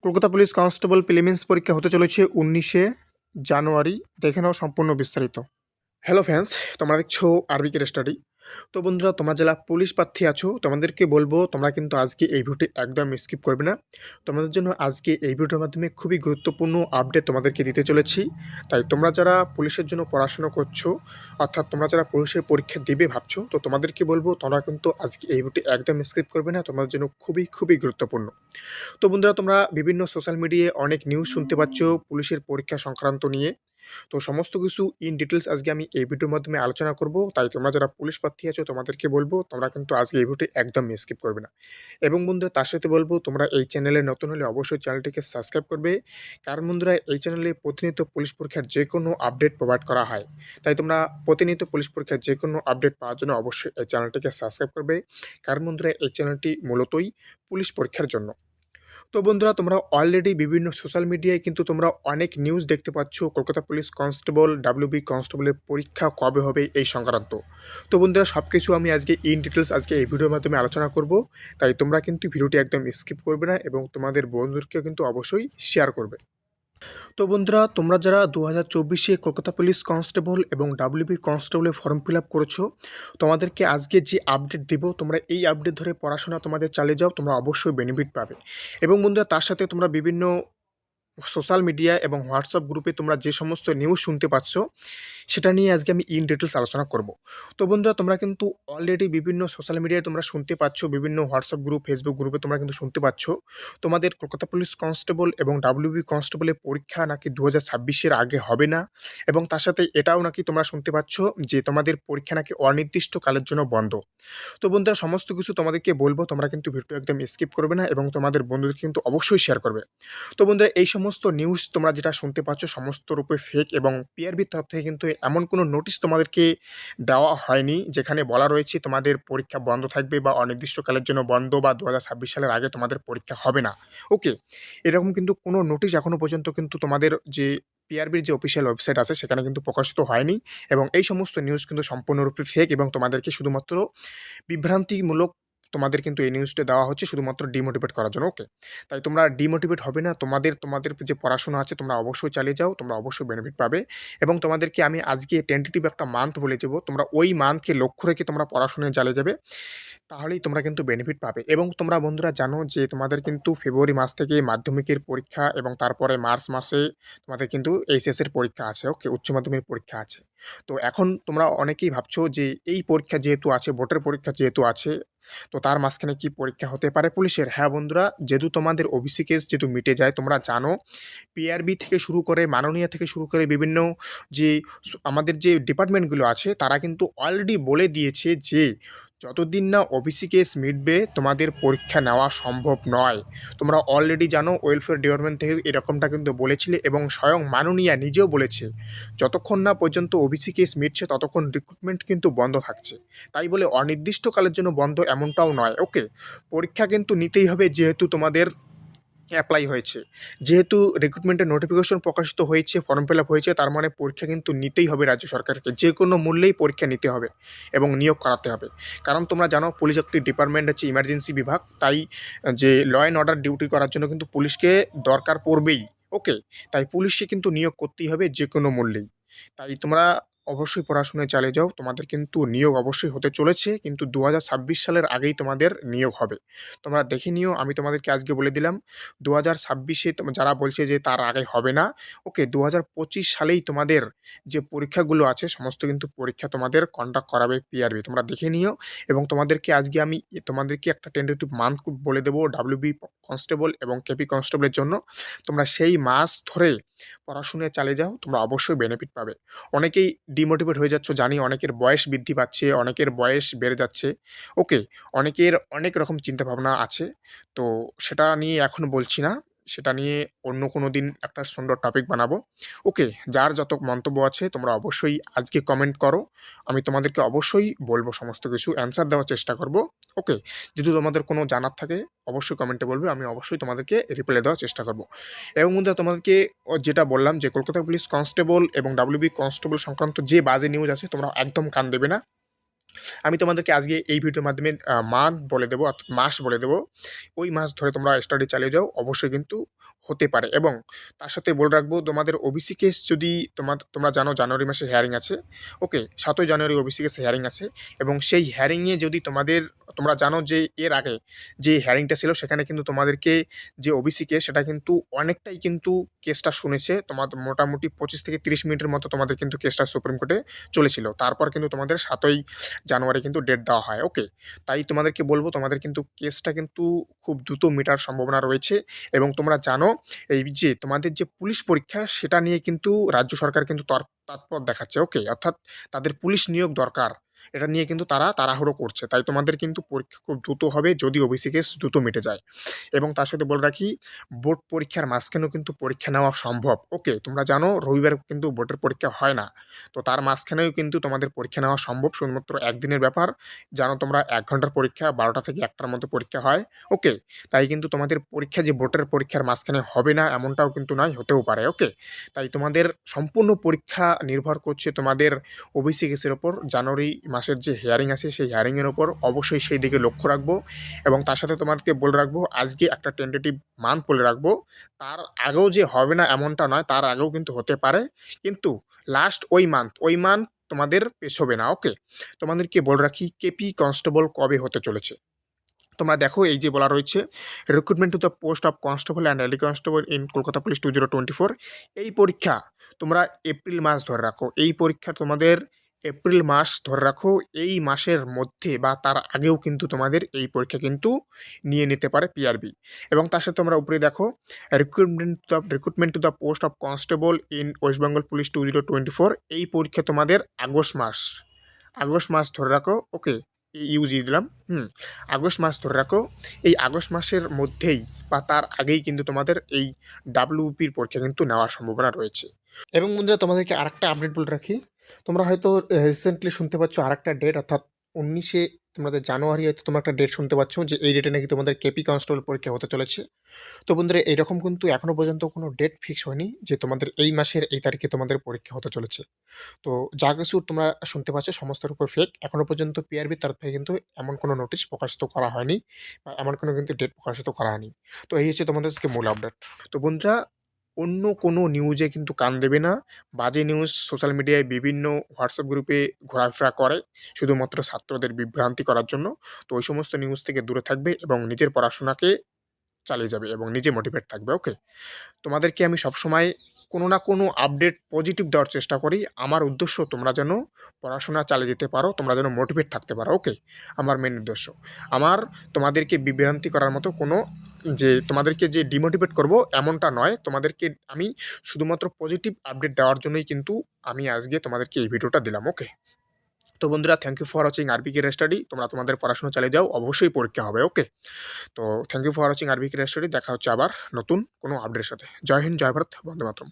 Kolkata police constable প্রিলিমিন্স পরীক্ষা হতে চলেছে 19শে জানুয়ারি। দেখে নাও সম্পূর্ণ বিস্তারিত। হ্যালো ফ্রেন্ডস, তোমরা দেখছো আরবিকের স্টাডি। তো বন্ধুরা, তোমরা যারা পুলিশ প্রার্থী আছো তোমাদেরকে বলবো তোমরা কিন্তু আজকে এই ভিডিওটি একদম স্কিপ করবে না। তোমাদের জন্য আজকে এই ভিডিওর মাধ্যমে খুবই গুরুত্বপূর্ণ আপডেট তোমাদেরকে দিতে চলেছি। তাই তোমরা যারা পুলিশের জন্য পড়াশোনা করছো, অর্থাৎ তোমরা যারা পুলিশের পরীক্ষা দিবে ভাবছো, তো তোমাদেরকে বলবো তোমরা কিন্তু আজকে এই ভিডিওটি একদম স্কিপ করবে না। তোমাদের জন্য খুবই খুবই গুরুত্বপূর্ণ। তো বন্ধুরা, তোমরা বিভিন্ন সোশ্যাল মিডিয়ায় অনেক নিউজ শুনতে পাচ্ছ পুলিশের পরীক্ষা সংক্রান্ত নিয়ে। তো সমস্ত কিছু ইন ডিটেলস আজকে আমি এই ভিডিওর মাধ্যমে আলোচনা করব। তাই তোমরা যারা পুলিশ প্রার্থী আছো তোমাদেরকে বলবো তোমরা কিন্তু আজকে এই ভিডিওটি একদম স্কিপ করবে না। এবং বন্ধুরা, তার সাথে বলবো তোমরা এই চ্যানেলে নতুন হলে অবশ্যই চ্যানেলটিকে সাবস্ক্রাইব করবে। কারণ বন্ধুরা, এই চ্যানেলে প্রতিনিয়ত পুলিশ পরীক্ষার যে কোনো আপডেট প্রোভাইড করা হয়। তাই তোমরা প্রতিনিয়ত পুলিশ পরীক্ষার যে কোনো আপডেট পাওয়ার জন্য অবশ্যই এই চ্যানেলটিকে সাবস্ক্রাইব করবে। কারণ বন্ধুরা, এই চ্যানেলটি মূলতই পুলিশ পরীক্ষার জন্য। তো বন্ধুরা, তোমরা অলরেডি বিভিন্ন সোশ্যাল মিডিয়ায় কিন্তু তোমরা অনেক নিউজ দেখতে পাচ্ছ কলকাতা পুলিশ কনস্টেবল, ডাব্লিউবি কনস্টেবলের পরীক্ষা কবে হবে এই সংক্রান্ত। তো বন্ধুরা, সব কিছু আমি আজকে ইন ডিটেলস আজকে এই ভিডিওর মাধ্যমে আলোচনা করব। তাই তোমরা কিন্তু ভিডিওটি একদম স্কিপ করবে না এবং তোমাদের বন্ধুদেরকেও কিন্তু অবশ্যই শেয়ার করবে। তো বন্ধুরা, তোমরা যারা 2024-এ কলকাতা পুলিশ কনস্টেবল এবং ডাব্লিউবি কনস্টেবলের ফর্ম ফিল আপ করেছো, তোমাদেরকে আজকে যে আপডেট দিব তোমরা এই আপডেট ধরে পড়াশোনা তোমাদের চালিয়ে যাও, তোমরা অবশ্যই বেনিফিট পাবে। এবং বন্ধুরা, তার সাথে তোমরা বিভিন্ন সোশ্যাল মিডিয়া এবং হোয়াটসঅ্যাপ গ্রুপে তোমরা যে সমস্ত নিউজ শুনতে পাচ্ছ সেটা নিয়ে আজকে আমি ইন ডিটেলস আলোচনা করব। তো বন্ধুরা, তোমরা কিন্তু অলরেডি বিভিন্ন সোশ্যাল মিডিয়ায় তোমরা শুনতে পাচ্ছ, বিভিন্ন হোয়াটসঅ্যাপ গ্রুপ, ফেসবুক গ্রুপে তোমরা কিন্তু শুনতে পাচ্ছ তোমাদের কলকাতা পুলিশ কনস্টেবল এবং ডাব্লিউবি কনস্টেবলের পরীক্ষা নাকি 2026-এর আগে হবে না। এবং তার সাথে এটাও নাকি তোমরা শুনতে পাচ্ছ যে তোমাদের পরীক্ষা নাকি অনির্দিষ্টকালের জন্য বন্ধ। তো বন্ধুরা, সমস্ত কিছু তোমাদেরকে বলবো, তোমরা কিন্তু ভিডিও একদম স্কিপ করবে না এবং তোমাদের বন্ধুদের কিন্তু অবশ্যই শেয়ার করবে। তো বন্ধুরা, এই সমস্ত নিউজ তোমরা যেটা শুনতে পাচ্ছ সমস্ত রূপে ফেক এবং পিআরবির তরফ থেকে কিন্তু এমন কোনো নোটিশ তোমাদেরকে দেওয়া হয়নি যেখানে বলা রয়েছে তোমাদের পরীক্ষা বন্ধ থাকবে বা অনির্দিষ্টকালের জন্য বন্ধ বা 2026 সালের আগে তোমাদের পরীক্ষা হবে না। ওকে, এরকম কিন্তু কোনো নোটিশ এখনও পর্যন্ত কিন্তু তোমাদের যে পিআরবির যে অফিসিয়াল ওয়েবসাইট আছে সেখানে কিন্তু প্রকাশিত হয়নি। এবং এই সমস্ত নিউজ কিন্তু সম্পূর্ণরূপে ফেক এবং তোমাদেরকে শুধুমাত্র বিভ্রান্তিমূলক তোমাদের কিন্তু এই নিউজটা দেওয়া হচ্ছে শুধুমাত্র ডিমোটিভেট করার জন্য। ওকে, তাই তোমরা ডিমোটিভেট হবে না, তোমাদের তোমাদের যে পড়াশোনা আছে তোমরা অবশ্যই চালিয়ে যাও, তোমরা অবশ্যই বেনিফিট পাবে। এবং তোমাদেরকে আমি আজকে টেন্টেটিভ একটা মান্থ বলে দেবো, তোমরা ওই মান্থকে লক্ষ্য রেখে তোমরা পড়াশোনায় চালিয়ে যাবে, তাহলেই তোমরা কিন্তু বেনিফিট পাবে। এবং তোমরা বন্ধুরা জানো যে তোমাদের কিন্তু ফেব্রুয়ারি মাস থেকে মাধ্যমিকের পরীক্ষা এবং তারপরে মার্চ মাসে তোমাদের কিন্তু এইচএসের পরীক্ষা আছে। ওকে, উচ্চ মাধ্যমিক পরীক্ষা আছে। তো এখন তোমরা অনেকেই ভাবছো যে এই পরীক্ষা যেহেতু আছে, বোর্ডের পরীক্ষা যেহেতু আছে, তো তার মাঝখানে কি পরীক্ষা হতে পারে পুলিশের? হ্যাঁ বন্ধুরা, যেহেতু তোমাদের ওবিসি কেস যেহেতু মিটে যায়, তোমরা জানো পিআরবি থেকে শুরু করে মাননীয় থেকে শুরু করে বিভিন্ন যে আমাদের যে ডিপার্টমেন্টগুলো আছে তারা কিন্তু অলরেডি বলে দিয়েছে যে যতদিন না ওবিসি কেস মিটবে তোমাদের পরীক্ষা নেওয়া সম্ভব নয়। তোমরা অলরেডি জানো ওয়েলফেয়ার ডিপার্টমেন্ট থেকে এরকমটা কিন্তু বলেছিলে এবং স্বয়ং মাননীয়া নিজেও বলেছে যতক্ষণ না পর্যন্ত ওবিসি কেস মিটছে ততক্ষণ রিক্রুটমেন্ট কিন্তু বন্ধ থাকছে। তাই বলে অনির্দিষ্টকালের জন্য বন্ধ এমনটাও নয়। ওকে, পরীক্ষা কিন্তু নিতেই হবে যেহেতু তোমাদের অ্যাপ্লাই হয়েছে, যেহেতু রিক্রুটমেন্টের নোটিফিকেশন প্রকাশিত হয়েছে, ফর্ম ফিল আপ হয়েছে, তার মানে পরীক্ষা কিন্তু নিতেই হবে রাজ্য সরকারকে, যে কোনো মূল্যেই পরীক্ষা নিতে হবে এবং নিয়োগ করাতে হবে। কারণ তোমরা জানো পুলিশ একটি ডিপার্টমেন্ট হচ্ছে ইমার্জেন্সি বিভাগ, তাই যে ল অ্যান্ড অর্ডার ডিউটি করার জন্য কিন্তু পুলিশকে দরকার পড়বেই। ওকে, তাই পুলিশকে কিন্তু নিয়োগ করতেই হবে যে কোনো মূল্যেই। তাই তোমরা অবশ্যই পড়াশোনায় চালিয়ে যাও, তোমাদের কিন্তু নিয়োগ অবশ্যই হতে চলেছে, কিন্তু 2026 সালের আগেই তোমাদের নিয়োগ হবে। তোমরা দেখে নিও, আমি তোমাদেরকে আজকে বলে দিলাম 2026-এ যারা বলছে যে তার আগে হবে না, ওকে, 2025 সালেই তোমাদের যে পরীক্ষাগুলো আছে সমস্ত কিন্তু পরীক্ষা তোমাদের কন্ডাক্ট করাবে পিআরবি, তোমরা দেখে নিও। এবং তোমাদেরকে আজকে আমি তোমাদেরকে একটা টেন্টেটিভ মান্থ বলে দেবো ডাব্লিউবি কনস্টেবল এবং কেপি কনস্টেবলের জন্য। তোমরা সেই মাস ধরে পড়াশোনায় চালিয়ে যাও, তোমরা অবশ্যই বেনিফিট পাবে। অনেকেই ডিমোটিভেট হয়ে যাচ্ছ জানি, অনেকের বয়স বৃদ্ধি পাচ্ছে, অনেকের বয়স বেড়ে যাচ্ছে। ওকে, অনেকের অনেক রকম চিন্তাভাবনা আছে, তো সেটা নিয়ে এখন বলছি না, সেটা নিয়ে অন্য কোনো দিন একটা সুন্দর টপিক বানাবো। ওকে, যার যত মন্তব্য আছে তোমরা অবশ্যই আজকে কমেন্ট করো, আমি তোমাদেরকে অবশ্যই বলবো, সমস্ত কিছু অ্যান্সার দেওয়ার চেষ্টা করব। ওকে, যদি তোমাদের কোনো জানার থাকে অবশ্যই কমেন্টে বলবে, আমি অবশ্যই তোমাদেরকে রিপ্লাই দেওয়ার চেষ্টা করব। এবং বন্ধুরা, তোমাদেরকে যেটা বললাম যে কলকাতা পুলিশ কনস্টেবল এবং ডাব্লিউবি কনস্টেবল সংক্রান্ত যে বাজে নিউজ আছে তোমরা একদম কান দেবে না। আমি তোমাদেরকে আজকে এই ভিডিওর মাধ্যমে মান্থ বলে দেবো, অর্থাৎ মাস বলে দেবো। ওই মাস ধরে তোমরা স্টাডি চালিয়ে যাও, অবশ্যই কিন্তু হতে পারে। এবং তার সাথে বলে রাখবো, তোমাদের ওবিসি কেস যদি তোমরা জানো জানুয়ারি মাসে হিয়ারিং আছে। ওকে, 7ই জানুয়ারি ওবিসি কেস হিয়ারিং আছে। এবং সেই হিয়ারিংয়ে যদি তোমরা জানো যে এর আগে যে হিয়ারিংটা ছিল সেখানে কিন্তু তোমাদেরকে যে ওবিসি কেস সেটা কিন্তু অনেকটাই কিন্তু কেসটা শুনেছে। তোমাদের মোটামুটি 25 থেকে 30 মিনিটের মতো তোমাদের কিন্তু কেসটা সুপ্রিম কোর্টে চলেছিল। তারপর কিন্তু তোমাদের 7ই জানুয়ারি কিন্তু ডেট দেওয়া হয়। ওকে, তাই তোমাদেরকে বলবো তোমাদের কিন্তু কেসটা কিন্তু খুব দ্রুত মেটার সম্ভাবনা রয়েছে। এবং তোমরা জানো এই যে তোমাদের যে পুলিশ পরীক্ষা সেটা নিয়ে কিন্তু রাজ্য সরকার কিন্তু তৎপর দেখাচ্ছে। ওকে, অর্থাৎ তাদের পুলিশ নিয়োগ দরকার, এটা নিয়ে কিন্তু তারা তাড়াহুড়ো করছে। তাই তোমাদের কিন্তু পরীক্ষা খুব দ্রুত হবে যদি ওবিসি কেস দ্রুত মিটে যায়। এবং তার সাথে বলে রাখি, বোর্ড পরীক্ষার মাঝখানেও কিন্তু পরীক্ষা নেওয়া সম্ভব। ওকে, তোমরা জানো রবিবার কিন্তু বোর্ডের পরীক্ষা হয় না, তো তার মাঝখানেও কিন্তু তোমাদের পরীক্ষা নেওয়া সম্ভব, শুধুমাত্র একদিনের ব্যাপার। জানো তোমরা 1 ঘন্টার পরীক্ষা, 12টা থেকে 1টার মধ্যে পরীক্ষা হয়। ওকে, তাই কিন্তু তোমাদের পরীক্ষা যে বোর্ডের পরীক্ষার মাঝখানে হবে না এমনটাও কিন্তু নয়, হতেও পারে। ওকে, তাই তোমাদের সম্পূর্ণ পরীক্ষা নির্ভর করছে তোমাদের ওবিসি কেসের ওপর। জানুয়ারি মাসের যে হিয়ারিং আছে সেই হিয়ারিংয়ের ওপর অবশ্যই সেই দিকে লক্ষ্য রাখবো। এবং তার সাথে তোমাদেরকে বলে রাখবো, আজকে একটা টেন্টেটিভ মান্থ বলে রাখবো, তার আগেও যে হবে না এমনটা নয়, তার আগেও কিন্তু হতে পারে, কিন্তু লাস্ট ওই মান্থ তোমাদের পেছোবে না। ওকে, তোমাদেরকে বলে রাখি কেপি কনস্টেবল কবে হতে চলেছে। তোমরা দেখো এই যে বলা রয়েছে, recruitment to the post of constable and এলি কনস্টেবল ইন কলকাতা পুলিশ 2024। এই পরীক্ষা তোমরা এপ্রিল মাস ধরে রাখো, এই পরীক্ষা তোমাদের এপ্রিল মাস ধরে রাখো। এই মাসের মধ্যে বা তার আগেও কিন্তু তোমাদের এই পরীক্ষা কিন্তু নিয়ে নিতে পারে পিআরবি। এবং তার সাথে তোমরা উপরে দেখো, recruitment to the post of constable in West Bengal police 2024। এই পরীক্ষা তোমাদের আগস্ট মাস ধরে রাখো। ওকে, ইউজি দিলাম, আগস্ট মাস ধরে রাখো। এই আগস্ট মাসের মধ্যেই বা তার আগেই কিন্তু তোমাদের এই ডাব্লিউপির পরীক্ষা কিন্তু নেওয়ার সম্ভাবনা রয়েছে। এবং বন্ধুরা তোমাদেরকে আরেকটা আপডেট বলে রাখি, তোমরা হয়তো রিসেন্টলি শুনতে পাচ্ছ আরেকটা ডেট, অর্থাৎ 19শে তোমাদের জানুয়ারি হয়তো তোমরা একটা ডেট শুনতে পাচ্ছ যে এই ডেটে নাকি তোমাদের কেপি কনস্টেবল পরীক্ষা হতে চলেছে। তো বন্ধুরা এইরকম কিন্তু এখনও পর্যন্ত কোনো ডেট ফিক্স হয়নি যে তোমাদের এই মাসের এই তারিখে তোমাদের পরীক্ষা হতে চলেছে। তো যা কিছু তোমরা শুনতে পাচ্ছ সমস্তের উপর ফেক। এখনও পর্যন্ত পিআরবির তরফ থেকে কিন্তু এমন কোনো নোটিশ প্রকাশিত করা হয়নি বা এমন কোনো কিন্তু ডেট প্রকাশিত করা হয়নি। তো এই হচ্ছে তোমাদের আজকে মূল আপডেট। তো বন্ধুরা, অন্য কোনো নিউজে কিন্তু কান দেবে না। বাজে নিউজ সোশ্যাল মিডিয়ায় বিভিন্ন হোয়াটসঅ্যাপ গ্রুপে ঘোরাফেরা করে শুধুমাত্র ছাত্রদের বিভ্রান্তি করার জন্য। তো ওই সমস্ত নিউজ থেকে দূরে থাকবে এবং নিজের পড়াশোনাকে চালিয়ে যাবে এবং নিজে মোটিভেট থাকবে। ওকে, তোমাদেরকে আমি সবসময় কোনো না কোনো আপডেট পজিটিভ দেওয়ার চেষ্টা করি। আমার উদ্দেশ্য তোমরা যেন পড়াশোনা চালিয়ে যেতে পারো, তোমরা যেন মোটিভেট থাকতে পারো। ওকে, আমার মেন উদ্দেশ্য। আমার তোমাদেরকে বিভ্রান্তি করার মতো কোনো যে তোমাদেরকে যে ডিমোটিভেট করব এমনটা নয়। তোমাদেরকে আমি শুধুমাত্র পজিটিভ আপডেট দেওয়ার জন্যই কিন্তু আমি আজকে তোমাদেরকে এই ভিডিওটা দিলাম। ওকে, তো বন্ধুরা, thank you for watching RBK Study. তোমরা তোমাদের পড়াশোনা চালিয়ে যাও, অবশ্যই পরীক্ষা হবে। ওকে, তো thank you for watching RBK Study. দেখা হচ্ছে আবার নতুন কোনো আপডেটের সাথে। জয় হিন্দ, জয় ভারত, বন্দে মাতরম।